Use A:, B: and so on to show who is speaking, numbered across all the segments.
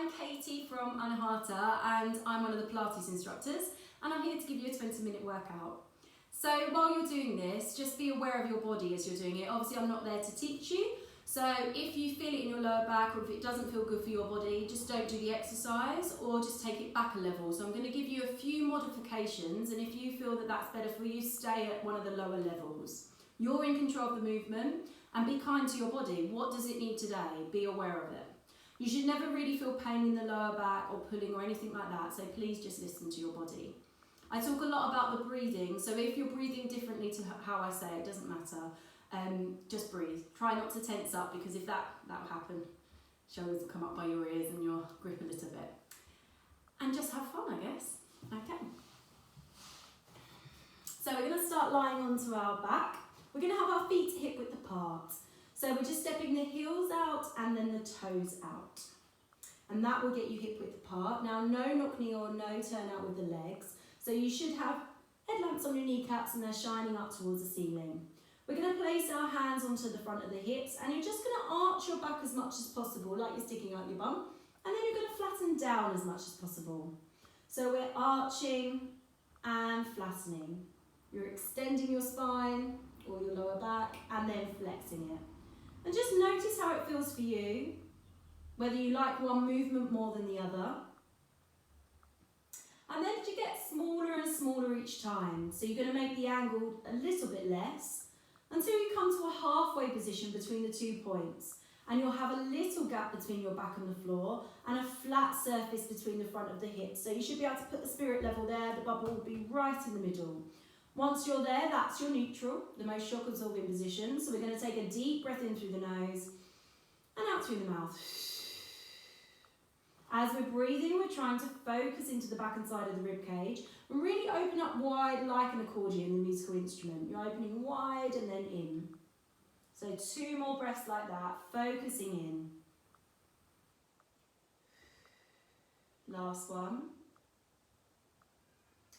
A: I'm Katie from Anahata and I'm one of the Pilates instructors and I'm here to give you a 20-minute workout. So while you're doing this, just be aware of your body as you're doing it. Obviously I'm not there to teach you, so if you feel it in your lower back or if it doesn't feel good for your body, just don't do the exercise or just take it back a level. So I'm going to give you a few modifications, and if you feel that that's better for you, stay at one of the lower levels. You're in control of the movement and be kind to your body. What does it need today? Be aware of it. You should never really feel pain in the lower back or pulling or anything like that, so please just listen to your body. I talk a lot about the breathing, so if you're breathing differently to how I say it, doesn't matter. Just breathe. Try not to tense up, because if that will happen, shoulders will come up by your ears and you'll grip a little bit. And just have fun, I guess. Okay. So we're going to start lying onto our back. We're going to have our feet hip width apart. So we're just stepping the heels out and then the toes out. And that will get you hip width apart. Now, no knock knee or no turn out with the legs. So you should have headlamps on your kneecaps and they're shining up towards the ceiling. We're going to place our hands onto the front of the hips, and you're just going to arch your back as much as possible, like you're sticking out your bum. And then you're going to flatten down as much as possible. So we're arching and flattening. You're extending your spine or your lower back and then flexing it. And just notice how it feels for you, whether you like one movement more than the other. And then you get smaller and smaller each time. So you're going to make the angle a little bit less until you come to a halfway position between the 2 points. And you'll have a little gap between your back and the floor and a flat surface between the front of the hips. So you should be able to put the spirit level there. The bubble will be right in the middle. Once you're there, that's your neutral, the most shock absorbing position. So we're going to take a deep breath in through the nose and out through the mouth. As we're breathing, we're trying to focus into the back and side of the rib cage and really open up wide like an accordion, the musical instrument. You're opening wide and then in. So 2 more breaths like that, focusing in. Last one.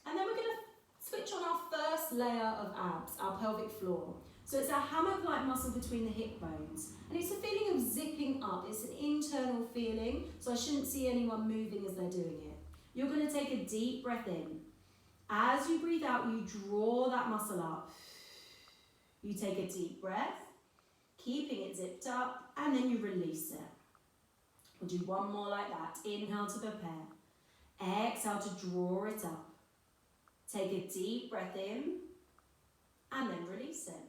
A: And then we're going to switch on our first layer of abs, our pelvic floor. So it's a hammock-like muscle between the hip bones. And it's a feeling of zipping up. It's an internal feeling, so I shouldn't see anyone moving as they're doing it. You're going to take a deep breath in. As you breathe out, you draw that muscle up. You take a deep breath, keeping it zipped up, and then you release it. We'll do one more like that. Inhale to prepare. Exhale to draw it up. Take a deep breath in, and then release it.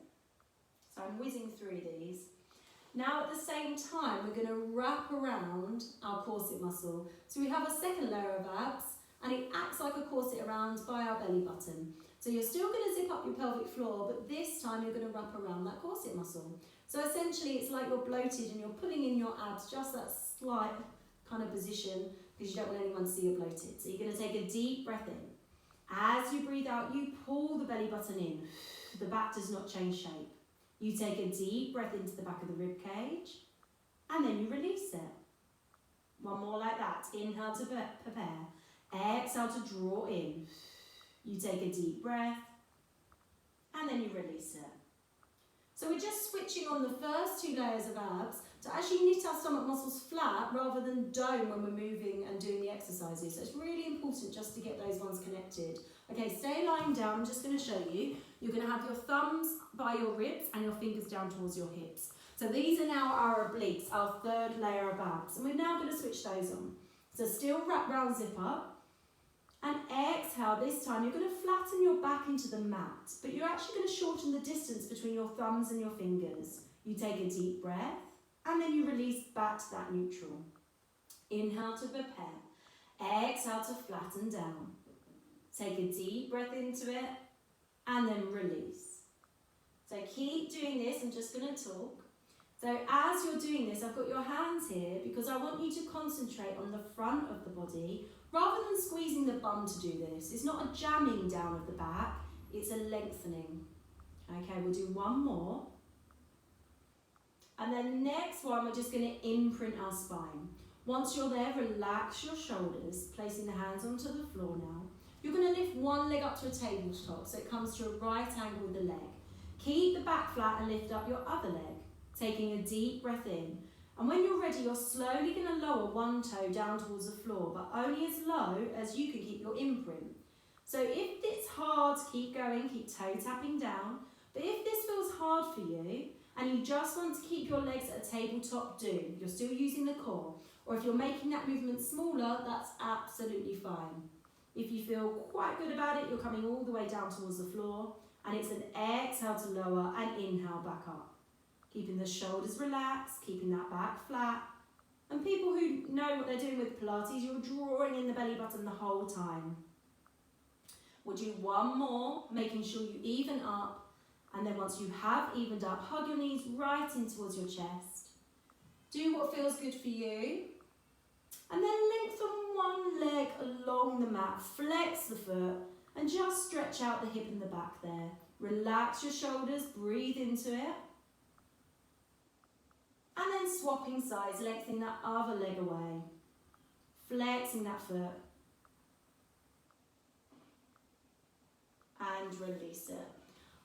A: So I'm whizzing through these. Now at the same time, we're going to wrap around our corset muscle. So we have a second layer of abs, and it acts like a corset around by our belly button. So you're still going to zip up your pelvic floor, but this time you're going to wrap around that corset muscle. So essentially it's like you're bloated and you're pulling in your abs, just that slight kind of position, because you don't want anyone to see you're bloated. So you're going to take a deep breath in. As you breathe out, you pull the belly button in. The back does not change shape. You take a deep breath into the back of the rib cage, and then you release it. One more like that. Inhale to prepare. Exhale to draw in. You take a deep breath, and then you release it. So we're just switching on the first 2 layers of abs to actually knit our stomach muscles flat rather than dome when we're moving and doing the exercises. So it's really important just to get those ones connected. Okay, stay lying down. I'm just going to show you. You're going to have your thumbs by your ribs and your fingers down towards your hips. So these are now our obliques, our 3rd layer of abs. And we're now going to switch those on. So still wrap round, zip up. And exhale, this time you're going to flatten your back into the mat, but you're actually going to shorten the distance between your thumbs and your fingers. You take a deep breath, and then you release back to that neutral. Inhale to prepare. Exhale to flatten down. Take a deep breath into it, and then release. So keep doing this. I'm just going to talk. So as you're doing this, I've got your hands here because I want you to concentrate on the front of the body rather than squeezing the bum to do this. It's not a jamming down of the back, it's a lengthening. Okay, we'll do one more. And then next one, we're just going to imprint our spine. Once you're there, relax your shoulders, placing the hands onto the floor now. You're going to lift one leg up to a tabletop so it comes to a right angle with the leg. Keep the back flat and lift up your other leg, taking a deep breath in. And when you're ready, you're slowly going to lower one toe down towards the floor, but only as low as you can keep your imprint. So if it's hard, keep going, keep toe tapping down. But if this feels hard for you and you just want to keep your legs at a tabletop, do. You're still using the core. Or if you're making that movement smaller, that's absolutely fine. If you feel quite good about it, you're coming all the way down towards the floor, and it's an exhale to lower and inhale back up. Keeping the shoulders relaxed, keeping that back flat. And people who know what they're doing with Pilates, you're drawing in the belly button the whole time. We'll do one more, making sure you even up. And then once you have evened up, hug your knees right in towards your chest. Do what feels good for you. And then lengthen one leg along the mat, flex the foot, and just stretch out the hip and the back there. Relax your shoulders, breathe into it. And then swapping sides, lengthening that other leg away. Flexing that foot. And release it.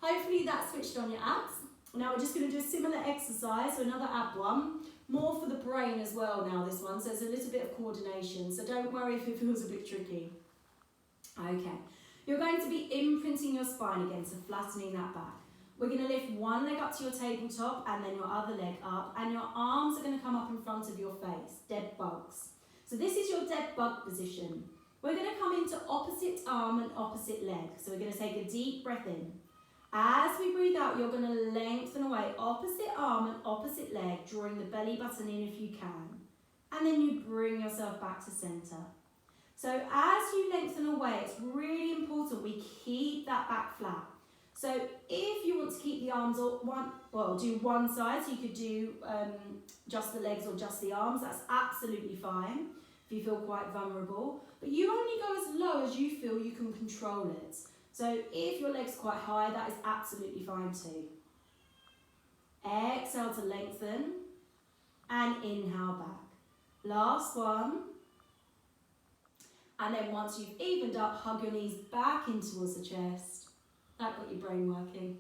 A: Hopefully that switched on your abs. Now we're just going to do a similar exercise, so another ab one. More for the brain as well now, this one, so there's a little bit of coordination, so don't worry if it feels a bit tricky. Okay, you're going to be imprinting your spine again, so flattening that back. We're going to lift one leg up to your tabletop and then your other leg up, and your arms are going to come up in front of your face, dead bugs. So this is your dead bug position. We're going to come into opposite arm and opposite leg, so we're going to take a deep breath in. As we breathe out, you're going to lengthen away opposite arm and opposite leg, drawing the belly button in if you can. And then you bring yourself back to centre. So as you lengthen away, it's really important we keep that back flat. So if you want to keep the arms do one side, so you could do just the legs or just the arms, that's absolutely fine if you feel quite vulnerable. But you only go as low as you feel you can control it. So if your leg's quite high, that is absolutely fine too. Exhale to lengthen and inhale back. Last one. And then once you've evened up, hug your knees back in towards the chest. That got your brain working.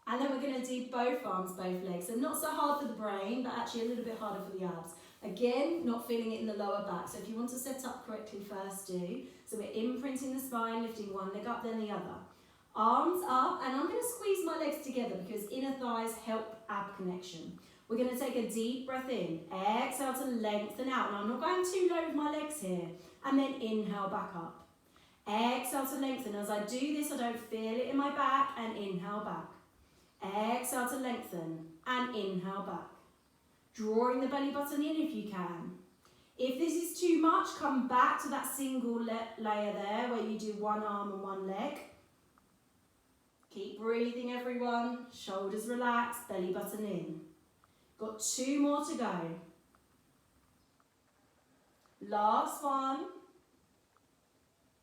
A: And then we're going to do both arms, both legs. So not so hard for the brain, but actually a little bit harder for the abs. Again, not feeling it in the lower back. So if you want to set up correctly first, do. So we're imprinting the spine, lifting one leg up, then the other. Arms up, and I'm going to squeeze my legs together because inner thighs help ab connection. We're going to take a deep breath in. Exhale to lengthen out. Now I'm not going too low with my legs here. And then inhale back up. Exhale to lengthen. As I do this, I don't feel it in my back, and inhale back. Exhale to lengthen and inhale back. Drawing the belly button in if you can. If this is too much, come back to that single layer there where you do one arm and one leg. Keep breathing, everyone. Shoulders relaxed, belly button in. Got two more to go. Last one.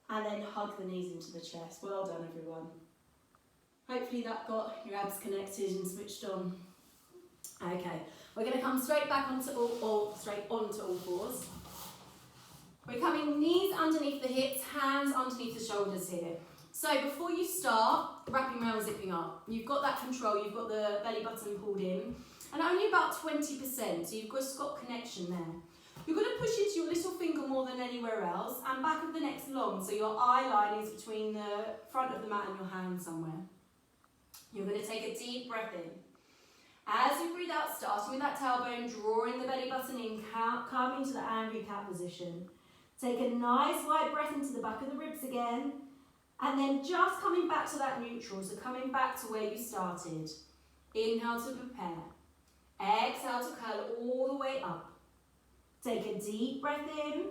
A: And then hug the knees into the chest. Well done, everyone. Hopefully that got your abs connected and switched on. Okay, we're going to come straight back onto all fours. We're coming knees underneath the hips, hands underneath the shoulders here. So before you start wrapping around, zipping up, you've got that control, you've got the belly button pulled in, and only about 20%, so you've just got connection there. You're going to push into your little finger more than anywhere else, and back of the neck's long, so your eye line is between the front of the mat and your hand somewhere. You're going to take a deep breath in. As you breathe out, starting with that tailbone, drawing the belly button in, coming to the angry cat position. Take a nice wide breath into the back of the ribs again, and then just coming back to that neutral, so coming back to where you started. Inhale to prepare. Exhale to curl all the way up. Take a deep breath in,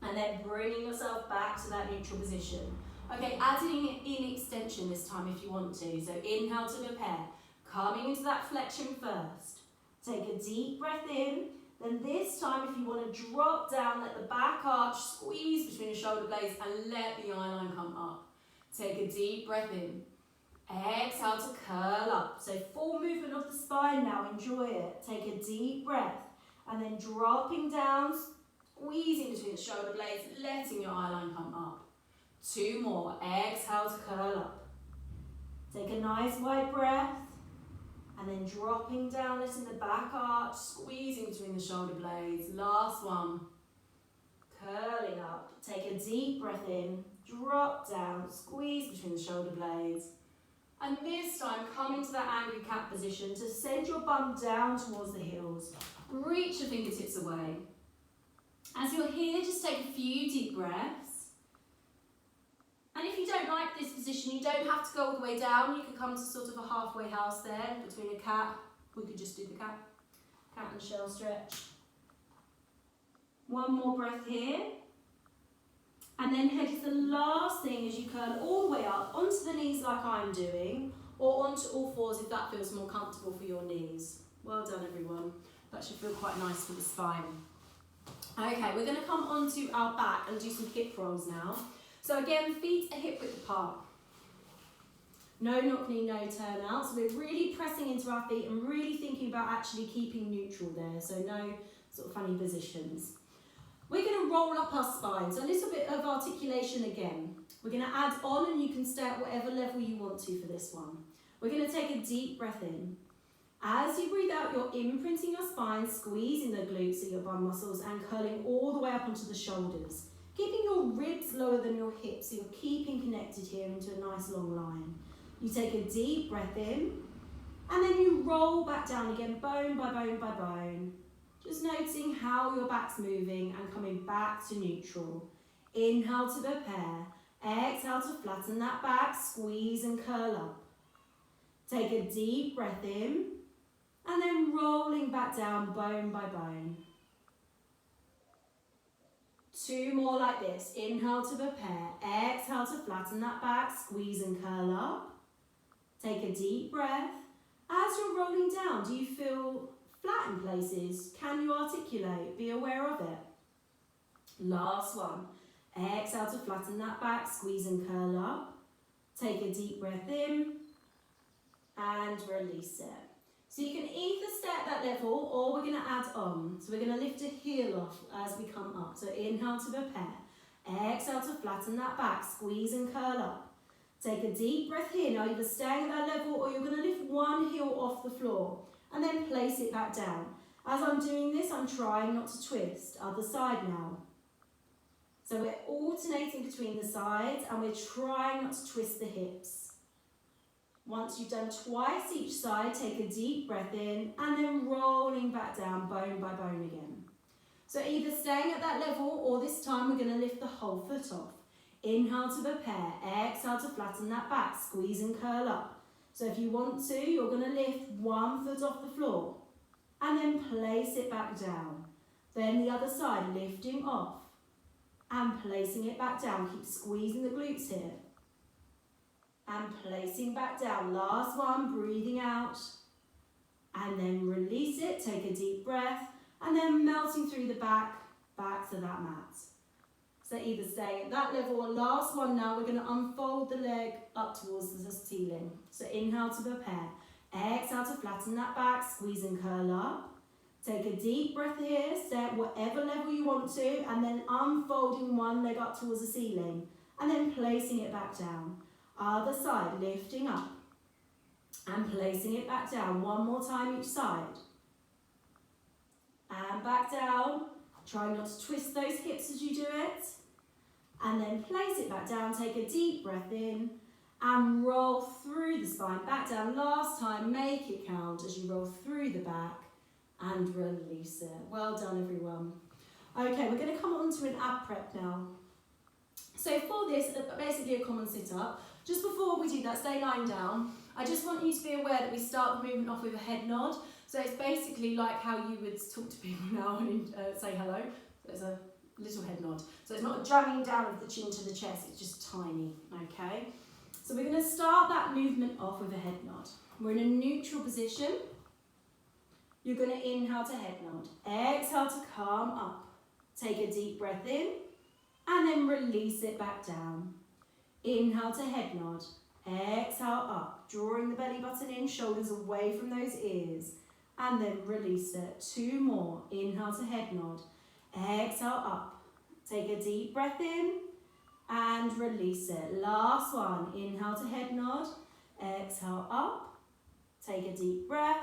A: and then bringing yourself back to that neutral position. Okay, adding in extension this time if you want to. So inhale to prepare. Coming into that flexion first. Take a deep breath in. Then this time, if you want to drop down, let the back arch squeeze between your shoulder blades and let the eye line come up. Take a deep breath in. Exhale to curl up. So full movement of the spine now. Enjoy it. Take a deep breath. And then dropping down, squeezing between the shoulder blades, letting your eye line come up. Two more. Exhale to curl up. Take a nice wide breath. And then dropping down, letting the back arch, squeezing between the shoulder blades. Last one. Curling up. Take a deep breath in, drop down, squeeze between the shoulder blades. And this time, come into that angry cat position to send your bum down towards the heels. Reach your fingertips away. As you're here, just take a few deep breaths. And if you don't like this position, you don't have to go all the way down. You could come to sort of a halfway house there between a cat. We could just do the cat and shell stretch. One more breath here. And then head to the last thing as you curl all the way up onto the knees like I'm doing, or onto all fours if that feels more comfortable for your knees. Well done, everyone. That should feel quite nice for the spine. Okay, we're going to come onto our back and do some hip rolls now. So again, feet are hip width apart. No knock knee, no turn out. So we're really pressing into our feet and really thinking about actually keeping neutral there. So no sort of funny positions. We're going to roll up our spine. So a little bit of articulation again. We're going to add on, and you can stay at whatever level you want to for this one. We're going to take a deep breath in. As you breathe out, you're imprinting your spine, squeezing the glutes and your bum muscles and curling all the way up onto the shoulders. Keeping your ribs lower than your hips, so you're keeping connected here into a nice long line. You take a deep breath in, and then you roll back down again, bone by bone by bone. Just noticing how your back's moving and coming back to neutral. Inhale to prepare. Exhale to flatten that back, squeeze and curl up. Take a deep breath in, and then rolling back down, bone by bone. Two more like this. Inhale to prepare. Exhale to flatten that back, squeeze and curl up. Take a deep breath. As you're rolling down, do you feel flat in places? Can you articulate? Be aware of it. Last one. Exhale to flatten that back, squeeze and curl up. Take a deep breath in and release it. So you can either stay at that level, or we're going to add on. So we're going to lift a heel off as we come up. So inhale to prepare. Exhale to flatten that back, squeeze and curl up. Take a deep breath here. Now either staying at that level, or you're going to lift one heel off the floor and then place it back down. As I'm doing this, I'm trying not to twist. Other side now. So we're alternating between the sides and we're trying not to twist the hips. Once you've done twice each side, take a deep breath in and then rolling back down bone by bone again. So either staying at that level, or this time we're going to lift the whole foot off. Inhale to prepare. Exhale to flatten that back, squeeze and curl up. So if you want to, you're going to lift one foot off the floor and then place it back down. Then the other side, lifting off and placing it back down. Keep squeezing the glutes here. And placing back down. Last one, breathing out. And then release it, take a deep breath. And then melting through the back to that mat. So either staying at that level, or last one now, we're going to unfold the leg up towards the ceiling. So inhale to prepare. Exhale to flatten that back, squeeze and curl up. Take a deep breath here, stay at whatever level you want to, and then unfolding one leg up towards the ceiling. And then placing it back down. Other side, lifting up and placing it back down. One more time each side. And back down. Try not to twist those hips as you do it. And then place it back down. Take a deep breath in and roll through the spine. Back down. Last time, make it count as you roll through the back and release it. Well done, everyone. Okay, we're going to come on to an ab prep now. So for this, basically a common sit-up. Just before we do that, stay lying down. I just want you to be aware that we start the movement off with a head nod. So it's basically like how you would talk to people now and say hello. There's a little head nod. So it's not a dragging down of the chin to the chest, it's just tiny, okay? So we're going to start that movement off with a head nod. We're in a neutral position. You're going to inhale to head nod. Exhale to calm up. Take a deep breath in and then release it back down. Inhale to head nod. Exhale up, drawing the belly button in, shoulders away from those ears. And then release it. Two more. Inhale to head nod. Exhale up. Take a deep breath in and release it. Last one. Inhale to head nod. Exhale up Take a deep breath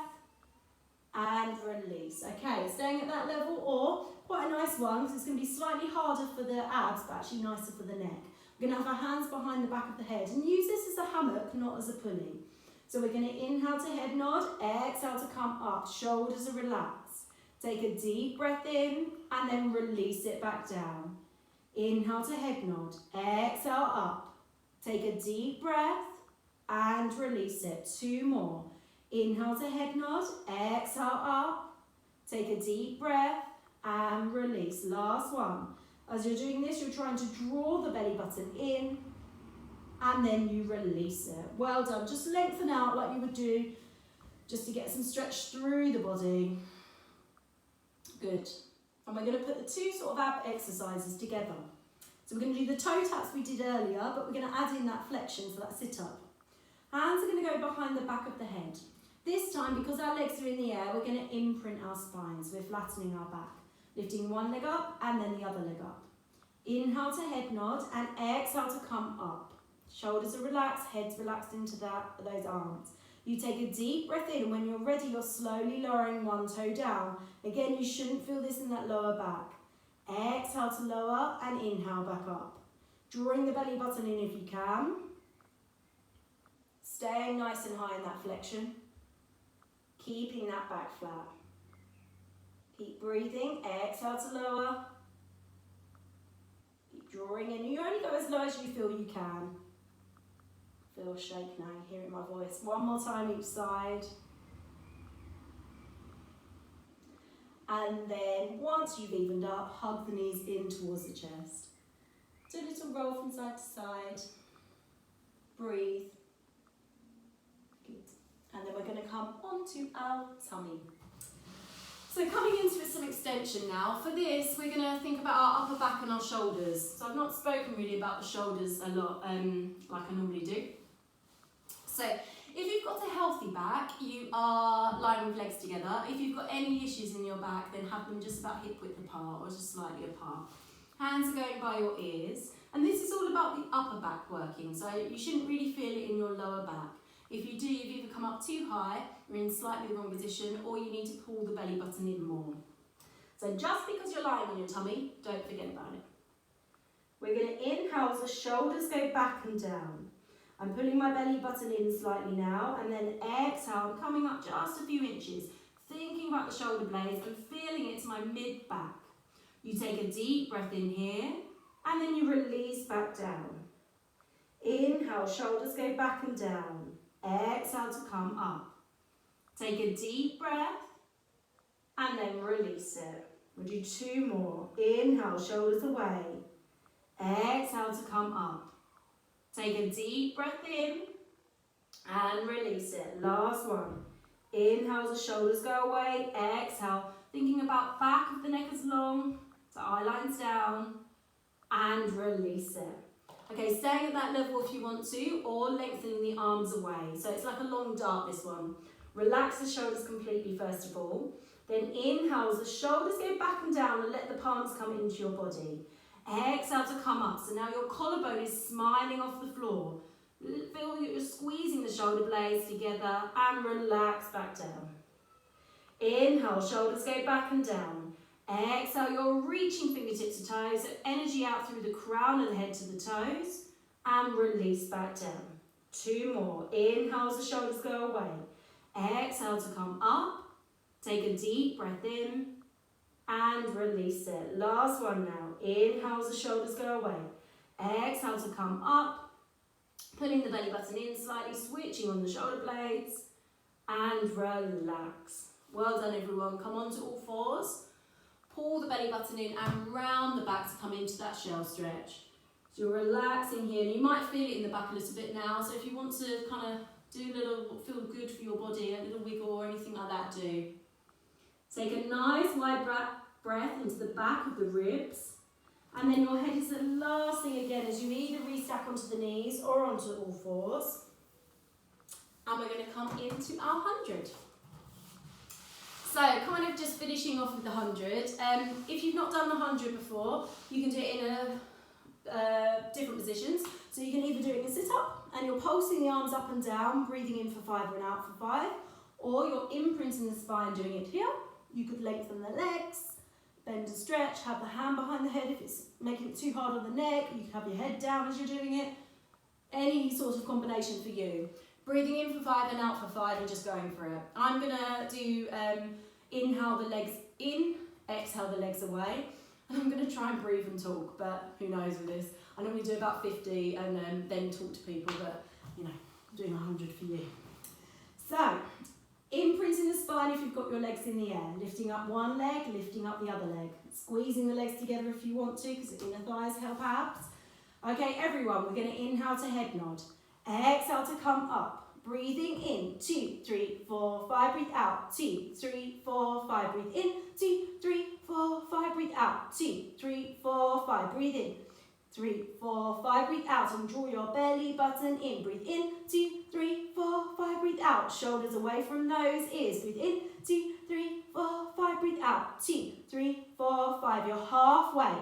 A: and release. Okay, staying at that level, or quite a nice one, because it's going to be slightly harder for the abs, but actually nicer for the neck. We're going to have our hands behind the back of the head and use this as a hammock, not as a pulley. So we're going to inhale to head nod, exhale to come up, shoulders are relaxed. Take a deep breath in and then release it back down. Inhale to head nod, exhale up. Take a deep breath and release it. 2 more. Inhale to head nod, exhale up. Take a deep breath and release. Last one. As you're doing this, you're trying to draw the belly button in and then you release it. Well done. Just lengthen out like you would do just to get some stretch through the body. Good. And we're going to put the 2 sort of ab exercises together. So we're going to do the toe taps we did earlier, but we're going to add in that flexion, so that sit up. Hands are going to go behind the back of the head. This time, because our legs are in the air, we're going to imprint our spine. So we're flattening our back. Lifting one leg up and then the other leg up. Inhale to head nod and exhale to come up. Shoulders are relaxed, head's relaxed into those arms. You take a deep breath in, and when you're ready, you're slowly lowering one toe down. Again, you shouldn't feel this in that lower back. Exhale to lower and inhale back up. Drawing the belly button in if you can. Staying nice and high in that flexion. Keeping that back flat. Keep breathing, exhale to lower. Keep drawing in. You only go as low as you feel you can. Feel a shake now, you're hearing my voice. One more time each side. And then once you've evened up, hug the knees in towards the chest. Do a little roll from side to side. Breathe. Good. And then we're going to come onto our tummy. So coming into some extension now. For this, we're going to think about our upper back and our shoulders. So I've not spoken really about the shoulders a lot, like I normally do. So if you've got a healthy back, you are lying with legs together. If you've got any issues in your back, then have them just about hip width apart or just slightly apart. Hands are going by your ears. And this is all about the upper back working. So you shouldn't really feel it in your lower back. If you do, you've either come up too high, or in slightly the wrong position, or you need to pull the belly button in more. So just because you're lying on your tummy, don't forget about it. We're going to inhale as the shoulders go back and down. I'm pulling my belly button in slightly now, and then exhale, I'm coming up just a few inches, thinking about the shoulder blades and feeling it to my mid-back. You take a deep breath in here, and then you release back down. Inhale, shoulders go back and down. Exhale to come up. Take a deep breath, and then release it. We'll do 2 more. Inhale, shoulders away. Exhale to come up. Take a deep breath in and release it. Last one. Inhale as the shoulders go away. Exhale, thinking about back of the neck as long, so eye lines down, and release it. Okay, staying at that level if you want to, or lengthening the arms away. So it's like a long dart, this one. Relax the shoulders completely first of all. Then inhale as the shoulders go back and down and let the palms come into your body. Exhale to come up. So now your collarbone is smiling off the floor. Feel that you're squeezing the shoulder blades together and relax back down. Inhale, shoulders go back and down. Exhale, you're reaching fingertips to toes, so energy out through the crown of the head to the toes, and release back down. 2 more. Inhale as the shoulders go away. Exhale to come up. Take a deep breath in and release it. Last one now. Inhale as the shoulders go away. Exhale to come up. Pulling the belly button in slightly, switching on the shoulder blades, and relax. Well done everyone. Come on to all fours. Pull the belly button in and round the back to come into that shell stretch. So you're relaxing here, and you might feel it in the back a little bit now. So if you want to kind of do a little, feel good for your body, a little wiggle or anything like that, do. Take a nice wide breath into the back of the ribs. And then your head is the last thing again as you either restack onto the knees or onto all fours. And we're going to come into our 100. So kind of just finishing off with the 100. If you've not done the 100 before, you can do it in different positions. So you can either do it in a sit-up, and you're pulsing the arms up and down, breathing in for 5 and out for 5. Or you're imprinting the spine, doing it here. You could lengthen the legs, bend and stretch, have the hand behind the head if it's making it too hard on the neck. You can have your head down as you're doing it. Any sort of combination for you. Breathing in for 5 and out for 5 and just going for it. I'm gonna do inhale the legs in, exhale the legs away. And I'm gonna try and breathe and talk, but who knows with this. I normally do about 50 and then talk to people, but you know, I'm doing 100 for you. So, imprinting the spine if you've got your legs in the air. Lifting up one leg, lifting up the other leg. Squeezing the legs together if you want to, because the inner thighs help abs. Okay, everyone, we're going to inhale to head nod. Exhale to come up. Breathing in, 2, 3, 4, 5, breathe out. 2, 3, 4, 5, breathe in. 2, 3, 4, 5, breathe out. 2, 3, 4, 5, breathe in. 3, 4, 5, breathe out and draw your belly button in. Breathe in, 2, 3, 4, 5, breathe out. Shoulders away from nose, ears. Breathe in, 2, 3, 4, 5, breathe out. 2, 3, 4, 5, you're halfway.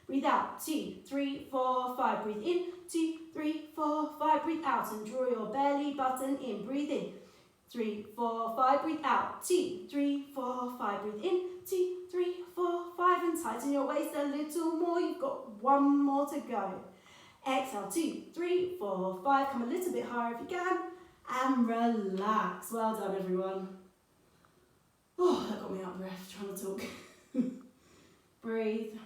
A: Breathe out, 2, 3, 4, 5, breathe in, 2, 3, 4, 5, breathe out and draw your belly button in. Breathe in, 3, 4, 5, breathe out. 2, 3, 4, 5, breathe in. 2, 3, 4, 5, and tighten your waist a little more. You've got one more to go. Exhale, 2, 3, 4, 5. Come a little bit higher if you can. And relax. Well done, everyone. Oh, that got me out of breath trying to talk. Breathe.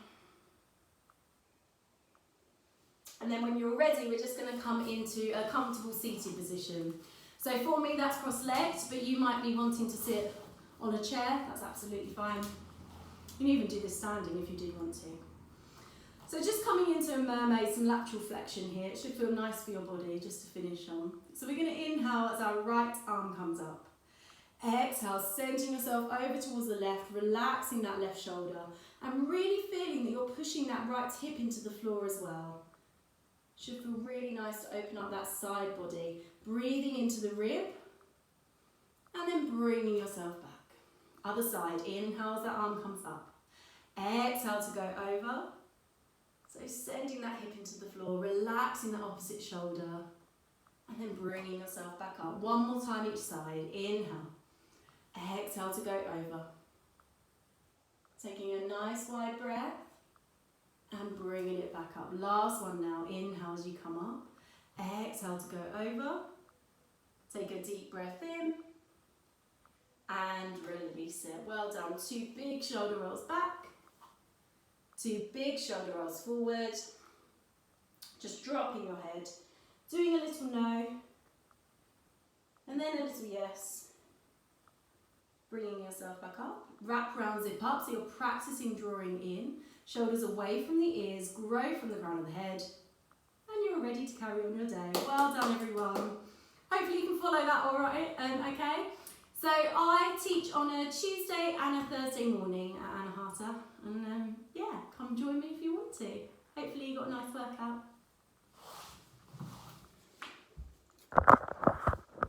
A: And then when you're ready, we're just going to come into a comfortable seated position. So for me, that's cross-legged, but you might be wanting to sit on a chair. That's absolutely fine. You can even do this standing if you do want to. So just coming into a mermaid, some lateral flexion here. It should feel nice for your body, just to finish on. So we're going to inhale as our right arm comes up. Exhale, centering yourself over towards the left, relaxing that left shoulder, and really feeling that you're pushing that right hip into the floor as well. Should feel really nice to open up that side body, breathing into the rib, and then bringing yourself back. Other side, inhale as that arm comes up. Exhale to go over. So sending that hip into the floor, relaxing that opposite shoulder, and then bringing yourself back up. One more time each side, inhale. Exhale to go over. Taking a nice wide breath. And bringing it back up. Last one now. Inhale as you come up. Exhale to go over. Take a deep breath in. And release it. Well done. 2 big shoulder rolls back. 2 big shoulder rolls forward. Just dropping your head. Doing a little no. And then a little yes. Bringing yourself back up. Wrap round, zip up. So you're practicing drawing in. Shoulders away from the ears, grow from the crown of the head, and you're ready to carry on your day. Well done, everyone. Hopefully you can follow that all right, okay? So I teach on a Tuesday and a Thursday morning at Anahata, and yeah, come join me if you want to. Hopefully you got a nice workout.